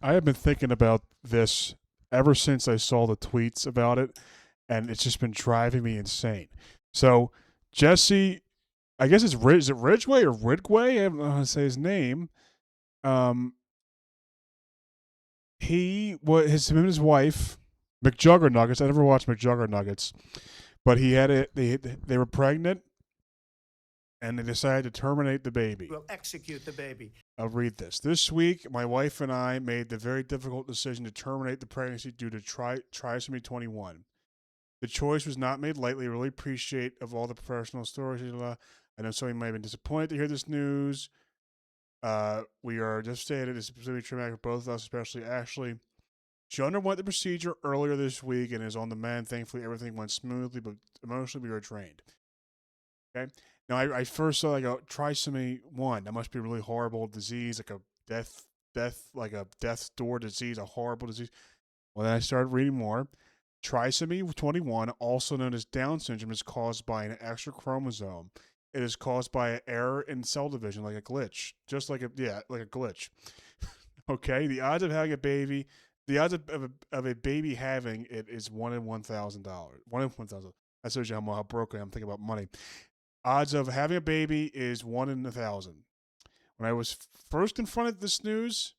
I have been thinking about this ever since I saw the tweets about it, and it's just been driving me insane. So Jesse, I guess is it Ridgway or Ridgway? I don't know how to say his name. Um, him and his wife, McJuggerNuggets. I never watched McJuggerNuggets, but he had it. They were pregnant, and they decided to terminate the baby. Will execute the baby. I'll read this. This week, my wife and I made the very difficult decision to terminate the pregnancy due to trisomy 21. The choice was not made lightly. I really appreciate of all the professional stories. I know some of you might have been disappointed to hear this news. We are devastated. It's specifically traumatic for both of us, especially Ashley. She underwent the procedure earlier this week and is on the mend. Thankfully, everything went smoothly, but emotionally, we were drained. Okay. Now, I first saw like a trisomy 1. That must be a really horrible disease, like a like a death's door disease, a horrible disease. Well, then I started reading more. Trisomy 21, also known as Down syndrome, is caused by an extra chromosome. It is caused by an error in cell division, like a glitch, just like like a glitch. Okay, the odds of having a baby, the odds of a baby having it is 1 in $1,000. 1 in 1,000. That shows you how broke I am thinking about money. Odds of having a baby is 1 in 1,000. When I was first confronted with this news,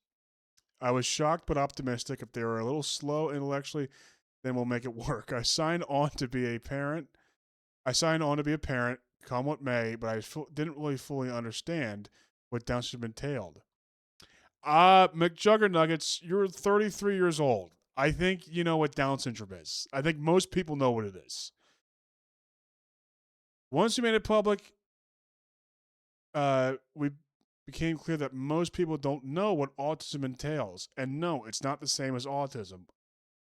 I was shocked but optimistic. If they were a little slow intellectually, then we'll make it work. I signed on to be a parent, come what may, but I didn't really fully understand what Down syndrome entailed. McJuggerNuggets, you're 33 years old. I think you know what Down syndrome is. I think most people know what it is. Once we made it public, we became clear that most people don't know what autism entails. And no, it's not the same as autism.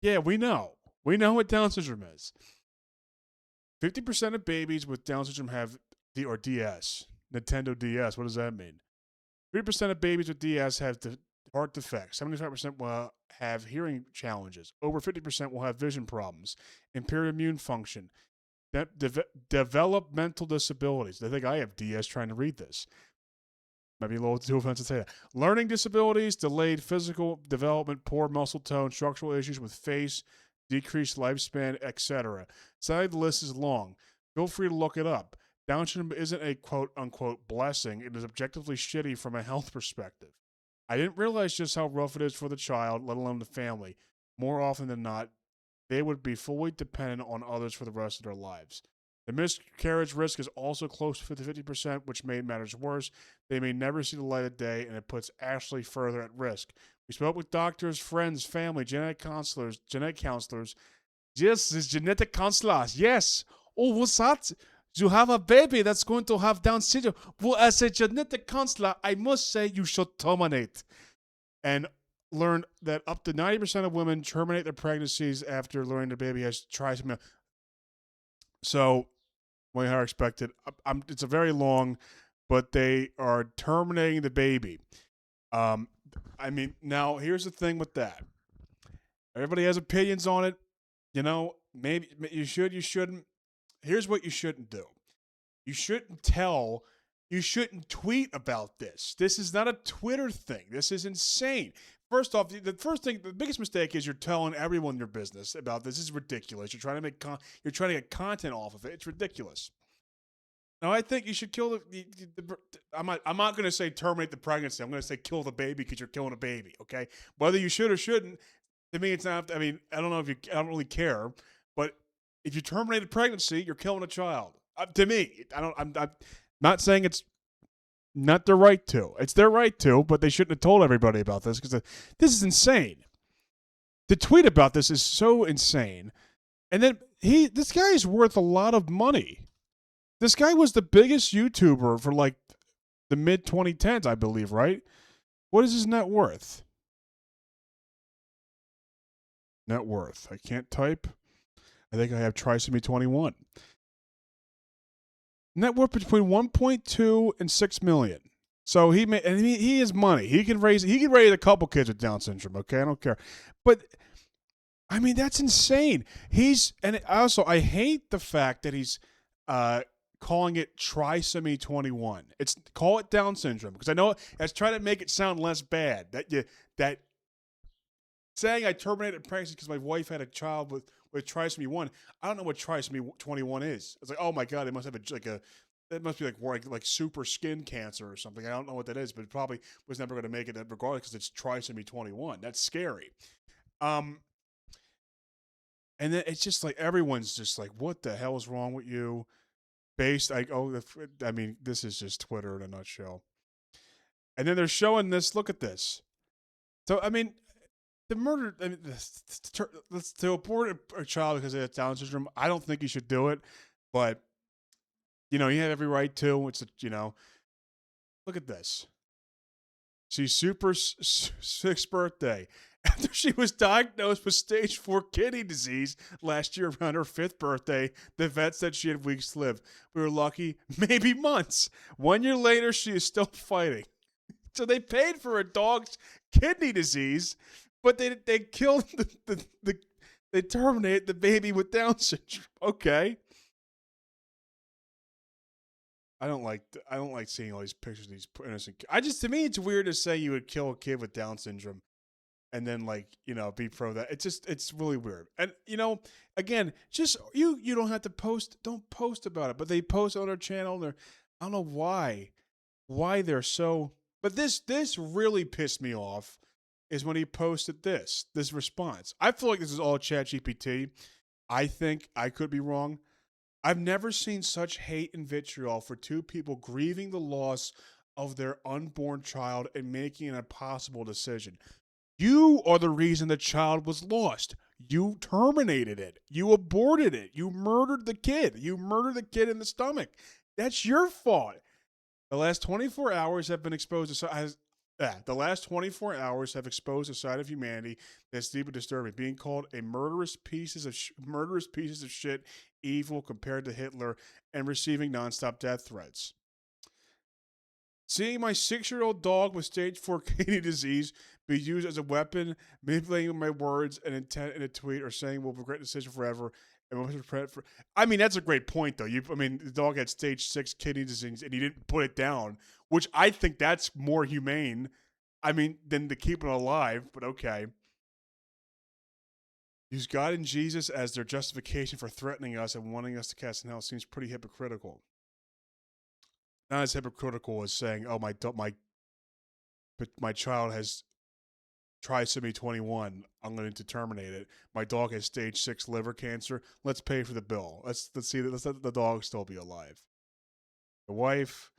Yeah, we know. We know what Down syndrome is. 50% of babies with Down syndrome have DS, Nintendo DS. What does that mean? 3% of babies with DS have heart defects. 75% will have hearing challenges. Over 50% will have vision problems, impaired immune function, developmental disabilities. They think I have DS trying to read this. Might be a little too offensive to say that. Learning disabilities, delayed physical development, poor muscle tone, structural issues with face, decreased lifespan, etc. Sadly, the list is long. Feel free to look it up. Down syndrome isn't a quote-unquote blessing. It is objectively shitty from a health perspective. I didn't realize just how rough it is for the child, let alone the family. More often than not, they would be fully dependent on others for the rest of their lives. The miscarriage risk is also close to 50%, which made matters worse. They may never see the light of day, and it puts Ashley further at risk. We spoke with doctors, friends, family, genetic counselors. Yes, it's genetic counselors. Yes. Oh, what's that? You have a baby that's going to have Down syndrome. Well, as a genetic counselor, I must say you should terminate. And learned that up to 90% of women terminate their pregnancies after learning their baby has trisomy. So, way higher expected. It's a very long, but they are terminating the baby. I mean, now here's the thing with that. Everybody has opinions on it. You know, maybe you should, you shouldn't. Here's what you shouldn't do. You shouldn't tweet about this. This is not a Twitter thing. This is insane. First off, the biggest mistake is you're telling everyone your business about this. This is ridiculous. You're trying to get content off of it. It's ridiculous. Now, I think you should kill I'm not going to say terminate the pregnancy. I'm going to say kill the baby because you're killing a baby. Okay, whether you should or shouldn't, to me, it's not. I mean, I don't know if I don't really care, but if you terminate a pregnancy, you're killing a child. To me, I'm not saying it's not their right to. It's their right to, but they shouldn't have told everybody about this because this is insane. The tweet about this is so insane. And then this guy is worth a lot of money. This guy was the biggest YouTuber for like the mid 2010s, I believe, right? What is his net worth? Net worth. I can't type. I think I have trisomy 21. Net worth between 1.2 and 6 million. So he has money. He can raise a couple kids with Down syndrome. Okay, I don't care. But I mean, that's insane. I hate the fact that he's calling it trisomy 21. Call it Down syndrome because I know it's trying to make it sound less bad. That saying I terminated pregnancy because my wife had a child with trisomy 1. I don't know what trisomy 21 is. It's like, oh my God, it must have it must be like super skin cancer or something. I don't know what that is, but it probably was never going to make it regardless because it's trisomy 21. That's scary. And then it's just like everyone's just like, what the hell is wrong with you? I mean, this is just Twitter in a nutshell. And then they're showing this. Look at this. So I mean, the murder. I mean, to abort a child because they have Down syndrome. I don't think you should do it, but you have every right to. Look at this. She's super sixth birthday. After she was diagnosed with stage 4 kidney disease last year around her 5th birthday, the vet said she had weeks to live. We were lucky, maybe months. 1 year later, she is still fighting. So they paid for a dog's kidney disease, but they killed they terminated the baby with Down syndrome. Okay. I don't like seeing all these pictures of these innocent kids. To me, it's weird to say you would kill a kid with Down syndrome and then be pro that. It's really weird. And again, just you don't have to don't post about it, but they post on their channel. I don't know why they're so. But this really pissed me off is when he posted this response. I feel like this is all ChatGPT. I think I could be wrong. I've never seen such hate and vitriol for two people grieving the loss of their unborn child and making an impossible decision. You are the reason the child was lost. You terminated it. You aborted it. You murdered the kid. You murdered the kid in the stomach. That's your fault. The last 24 hours have been exposed to the last 24 hours have exposed a side of humanity that's deeply disturbing. Being called a murderous pieces of shit, evil compared to Hitler, and receiving nonstop death threats. Seeing my 6-year-old dog with stage 4 kidney disease be used as a weapon, manipulating my words and intent in a tweet, or saying we'll regret the decision forever. I mean, that's a great point, though. The dog had stage 6 kidney disease, and he didn't put it down, which I think that's more humane. Than to keep it alive. But okay. Use God and Jesus as their justification for threatening us and wanting us to cast in hell seems pretty hypocritical. Not as hypocritical as saying, "Oh, my child has trisomy 21. I'm going to terminate it. My dog has stage 6 liver cancer. Let's pay for the bill. Let's let the dog still be alive." The wife.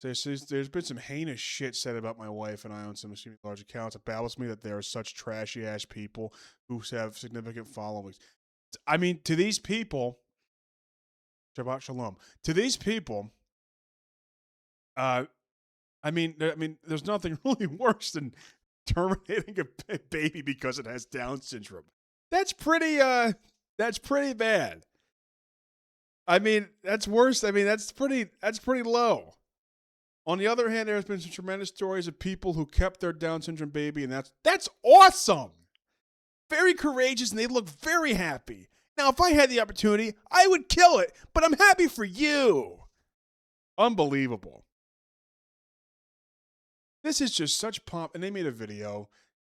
There's been some heinous shit said about my wife and I on some extremely large accounts. It baffles me that there are such trashy ass people who have significant followings. To these people, Shabbat Shalom. To these people, there's nothing really worse than terminating a baby because it has Down syndrome. That's pretty bad. That's worse. That's pretty low. On the other hand, there's been some tremendous stories of people who kept their Down syndrome baby, and that's awesome. Very courageous, and they look very happy. Now, if I had the opportunity, I would kill it, but I'm happy for you. Unbelievable. This is just such pomp, and they made a video.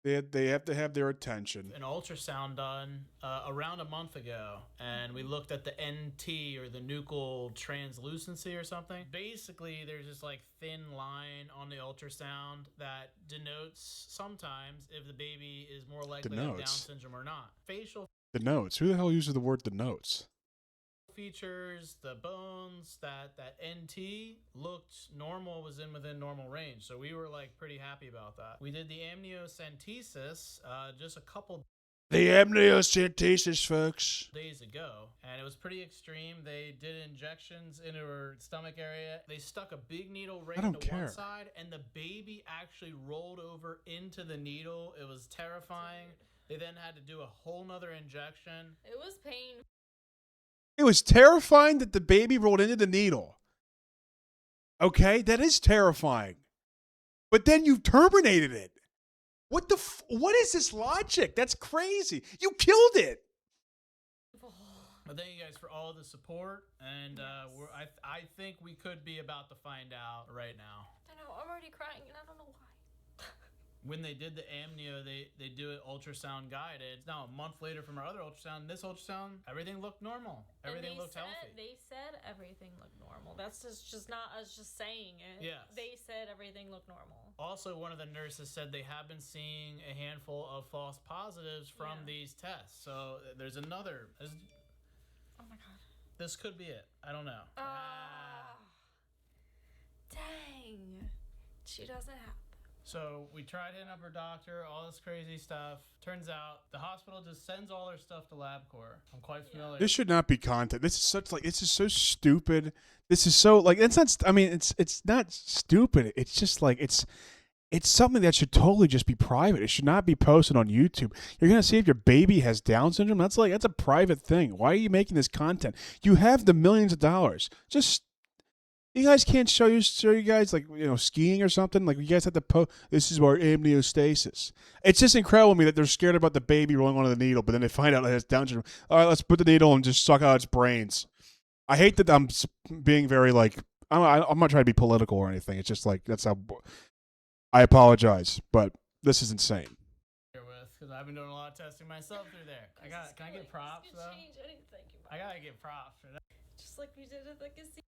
They have to have their attention. An ultrasound done around a month ago, and we looked at the NT, or the nuchal translucency or something. Basically, there's this thin line on the ultrasound that denotes sometimes if the baby is more likely to have Down syndrome or not. Facial denotes. Who the hell uses the word denotes? Features, the bones, that NT looked normal, was within normal range, so we were pretty happy about that. We did the amniocentesis just a couple the amniocentesis, folks, days ago, and it was pretty extreme. They did injections into her stomach area. They stuck a big needle right into one side, and the baby actually rolled over into the needle. It was terrifying. They then had to do a whole nother injection. It was painful. It was terrifying that the baby rolled into the needle. Okay, that is terrifying. But then you terminated it. What is this logic? That's crazy. You killed it. Well, thank you guys for all the support, and yes. I think we could be about to find out right now. I know, I'm already crying, and I don't know why. When they did the amnio, they do it ultrasound guided. Now a month later from our other ultrasound, this ultrasound, everything looked normal. Everything looked healthy. They said everything looked normal. That's just not us just saying it. Yes. They said everything looked normal. Also, one of the nurses said they have been seeing a handful of false positives from these tests. So there's another. Oh my god. This could be it. I don't know. Dang. She doesn't have. So we tried hitting up her doctor, all this crazy stuff. Turns out the hospital just sends all their stuff to LabCorp. I'm quite familiar. This should not be content. This is such like this is so stupid. This is so like it's not. I mean, it's not stupid. It's just like it's something that should totally just be private. It should not be posted on YouTube. You're gonna see if your baby has Down syndrome. That's a private thing. Why are you making this content? You have the millions of dollars. Just. You guys can't show you guys like skiing or something. Like you guys have to post. This is our amniostasis. It's just incredible to me that they're scared about the baby rolling onto the needle, but then they find out it has Down syndrome. All right, let's put the needle and just suck out its brains. I hate that I'm being very like I'm not trying to be political or anything. It's just like that's how I apologize, but this is insane. Because I've been doing a lot of testing myself through there. Can I get props though? Change anything. I gotta get props for that. Just like we did at the casino.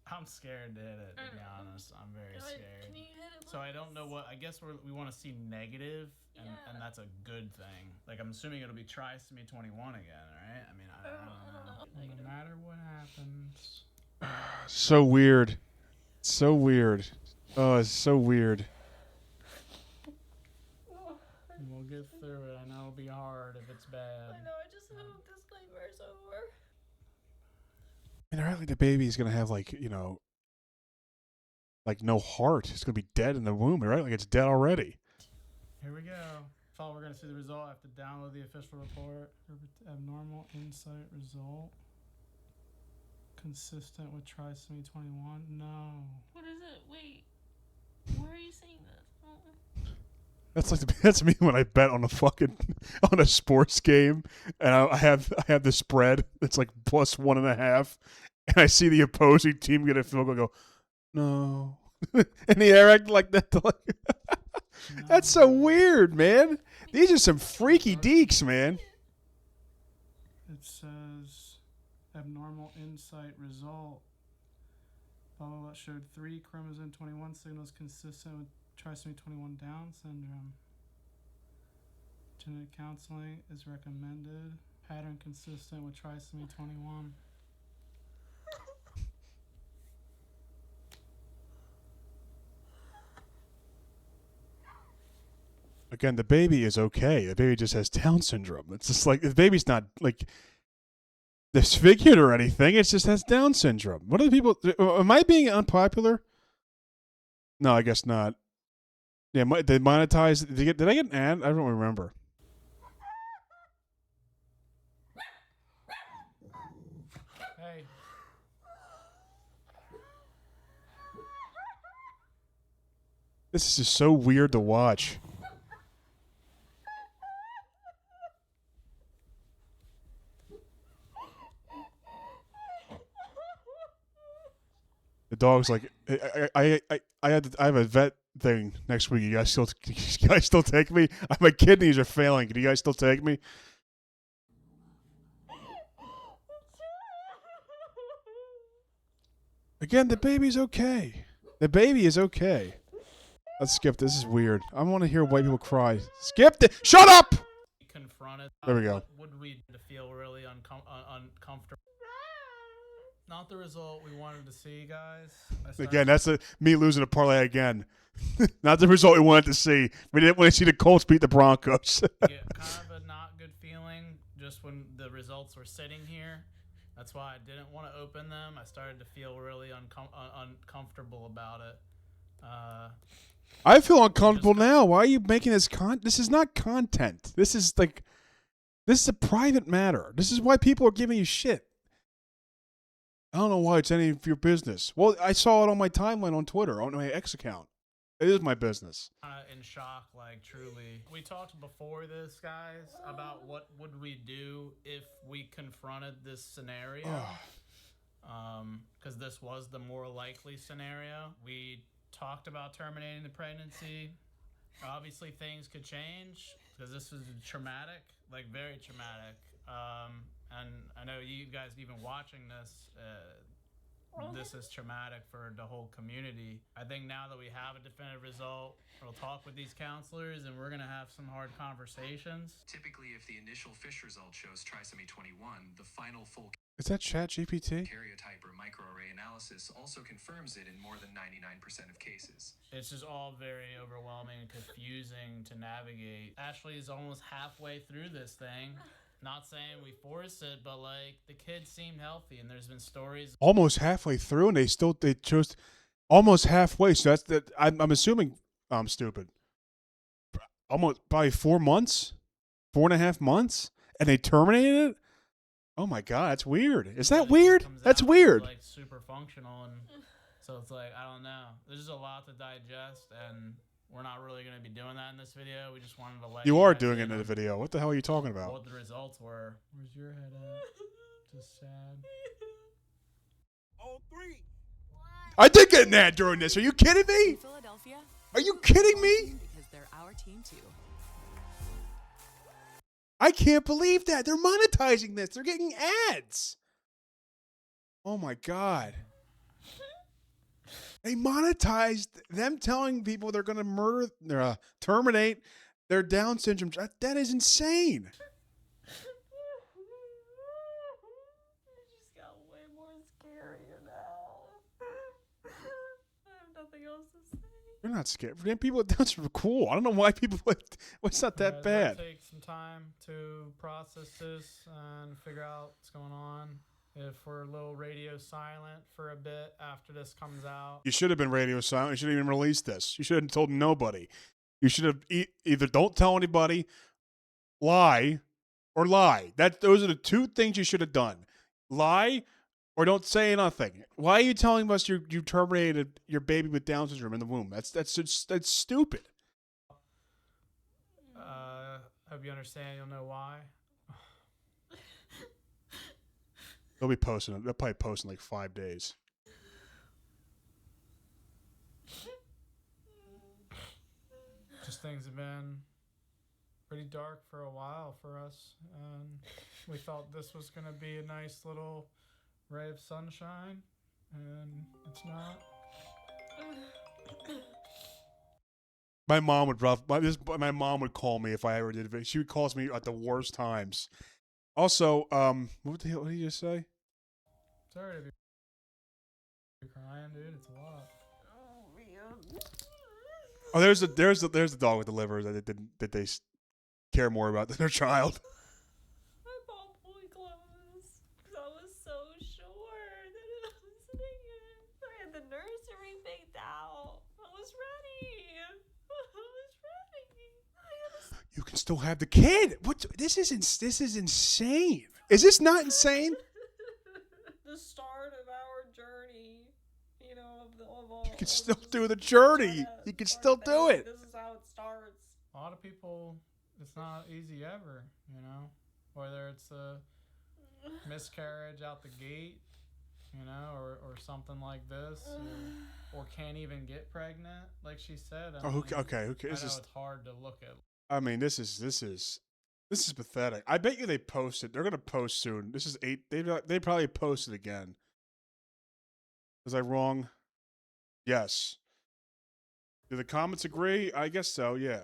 I'm scared to hit it, to be honest. I'm very scared. Can you hit it? So I don't know what. I guess we want to see negative, and that's a good thing. Like I'm assuming it'll be trisomy 21 again, right? I mean, I don't know. No matter what happens. So weird. So weird. Oh, it's so weird. We'll get through it. I know it'll be hard if it's bad. I know. I just hope this nightmare's over. And apparently the baby is gonna have like no heart. It's gonna be dead in the womb, right? Like it's dead already. Here we go. Thought we're gonna see the result. I have to download the official report. Abnormal insight result. Consistent with trisomy 21. No. What is it? Wait. Where are you seeing this? That's me when I bet on a sports game, and I have the spread. It's like plus 1.5, and I see the opposing team get a field goal. Go, no, and the air act like that. That's so weird, man. These are some freaky deeks, man. It says abnormal insight result. Blah blah blah showed 3 chromosome 21 signals consistent with trisomy 21 Down syndrome. Genetic counseling is recommended. Pattern consistent with trisomy 21. Again, the baby is okay. The baby just has Down syndrome. It's just like the baby's not like disfigured or anything. It just has Down syndrome. What are the people? Am I being unpopular? No, I guess not. Yeah, they monetize. Did I get an ad? I don't remember. Hey. This is just so weird to watch. The dog's like, I have a vet thing next week. You guys still take me? My kidneys are failing. Can you guys still take me? Again, the baby's okay. The baby is okay. Let's skip this. This is weird. I want to hear white people cry. Skip it. Shut up! Confronted. There we go. What would we feel really uncomfortable? Not the result we wanted to see, guys. Again, that's me losing a parlay again. Not the result we wanted to see. We didn't want to see the Colts beat the Broncos. Yeah, kind of a not good feeling just when the results were sitting here. That's why I didn't want to open them. I started to feel really uncomfortable about it. I feel uncomfortable now. Why are you making this This is not content. This is a private matter. This is why people are giving you shit. I don't know why it's any of your business. Well, I saw it on my timeline on Twitter, on my X account. It is my business. In shock, like truly. We talked before this, guys, about what would we do if we confronted this scenario. Because this was the more likely scenario. We talked about terminating the pregnancy. Obviously, things could change because this is traumatic, like very traumatic. And I know you guys even watching this. This is traumatic for the whole community. I think now that we have a definitive result, we'll talk with these counselors and we're going to have some hard conversations. Typically, if the initial FISH result shows trisomy 21, the final full Is that Chat GPT? karyotype or microarray analysis also confirms it in more than 99% of cases. It's just all very overwhelming and confusing to navigate. Ashley is almost halfway through this thing. Not saying we forced it, but like the kids seemed healthy, and there's been stories. Almost halfway through, and they chose almost halfway. So that's that. I'm assuming I'm stupid. Almost probably 4 months, 4.5 months, and they terminated it. Oh my god, that's weird. Is that weird? That's weird. Like super functional, and so it's like I don't know. There's just a lot to digest, and we're not really going to be doing that in this video. We just wanted to let You are guys doing it in in the on video. What the hell are you talking about? what the results were. Where's your head at? Just sad. On 3. I did get an ad during this. Are you kidding me? In Philadelphia, Are you kidding me? because they're our team too. I can't believe that. They're monetizing this. They're getting ads. Oh my god. They monetized them telling people they're going to terminate their Down syndrome. That is insane. It just got way more scarier now. I have nothing else to say. They're not scared. Damn, people with Down syndrome are cool. I don't know why people. It's not that bad. Take some time to process this and figure out what's going on. If we're a little radio silent for a bit after this comes out. You should have been radio silent. You should have even released this. You should have told nobody. You should have either don't tell anybody, lie, or lie. Those are the two things you should have done. Lie or don't say nothing. Why are you telling us you terminated your baby with Down syndrome in the womb? That's stupid. Hope you understand. You'll know why. They'll be posting it. They'll probably post in like 5 days. Just things have been pretty dark for a while for us, and we thought this was going to be a nice little ray of sunshine, and it's not. My mom would call me if I ever did it. She would call me at the worst times. Also, what the hell did you just say? Sorry to be crying, dude. It's a lot. Oh man. Oh, there's the dog with the liver that they care more about than their child. I bought boy clothes because I was so sure that it was singing. I had the nursery picked out. I was ready. You can still have the kid. What? This is insane. Is this not insane? The start of our journey, you know, of all. You can still do the journey. You can still do it. This is how it starts. A lot of people, it's not easy ever, you know? Whether it's a miscarriage out the gate, you know, or something like this, or can't even get pregnant, like she said. I mean, Okay. I know This is. it's hard to look at. I mean, this is pathetic. I bet you they posted. They're gonna post soon. This is 8. They probably posted again. Was I wrong? Yes. Do the comments agree? I guess so. Yeah.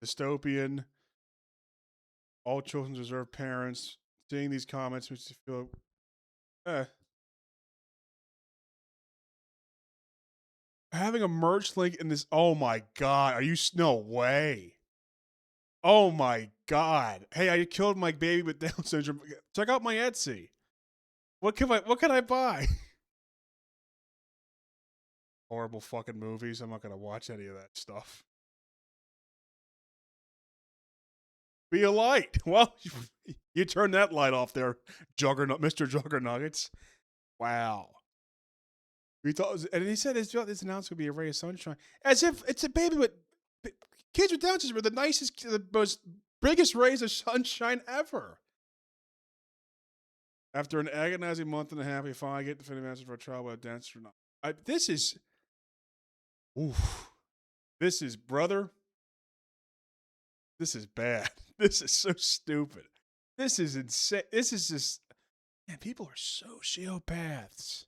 Dystopian. All children deserve parents. Seeing these comments makes you feel. Having a merch link in this. Oh my god! Are you? No way. Oh my god! Hey, I killed my baby with Down syndrome. Check out my Etsy. What can I buy? Horrible fucking movies. I'm not gonna watch any of that stuff. Be a light. Well, you turn that light off there, Mr. McJuggerNuggets. Wow. We thought, and he said this announcement would be a ray of sunshine, as if it's a baby with kids with Down syndrome are the nicest, the most biggest rays of sunshine ever. After an agonizing month and a half, we finally get the definitive answer for a child with Down syndrome. This is, brother. This is bad. This is so stupid. This is insane. This is just, man, people are so sociopaths.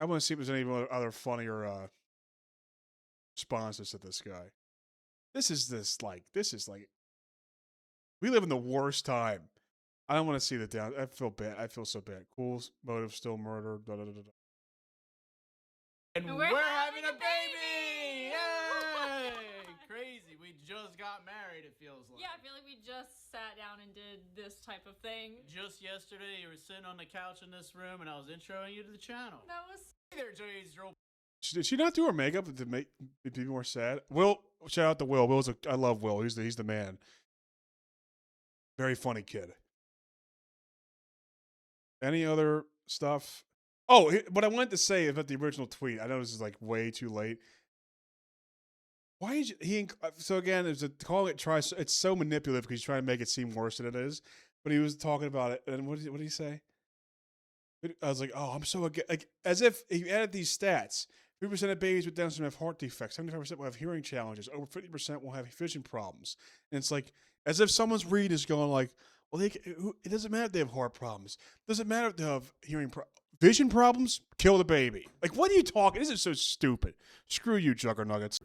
I want to see if there's any other funnier responses to this guy. This is like, we live in the worst time. I don't want to see the down. I feel bad. I feel so bad. Cool motive, still murder. Da, da, da, da. And we're having a baby! Yay! Crazy. We just got married, it feels like. Yeah, I feel like we just sat down and did this type of thing. Just yesterday, you were sitting on the couch in this room, and I was introing you to the channel. That was. Hey there, Jay's girl. Did she not do her makeup to make it be more sad? Will, shout out to Will. I love Will. He's the man. Very funny kid. Any other stuff? Oh, what I wanted to say about the original tweet. I know this is like way too late. Why is he? So again, it's calling it It's so manipulative because he's trying to make it seem worse than it is. But he was talking about it, and what did he say? I was like, oh, I'm so like as if he added these stats. 3% of babies with Down syndrome have heart defects. 75% will have hearing challenges. Over 50% will have vision problems. And it's like as if someone's reading is going like, well, it doesn't matter if they have heart problems. It doesn't matter if they have vision problems. Kill the baby. Like, what are you talking? This is so stupid. Screw you, McJuggerNuggets.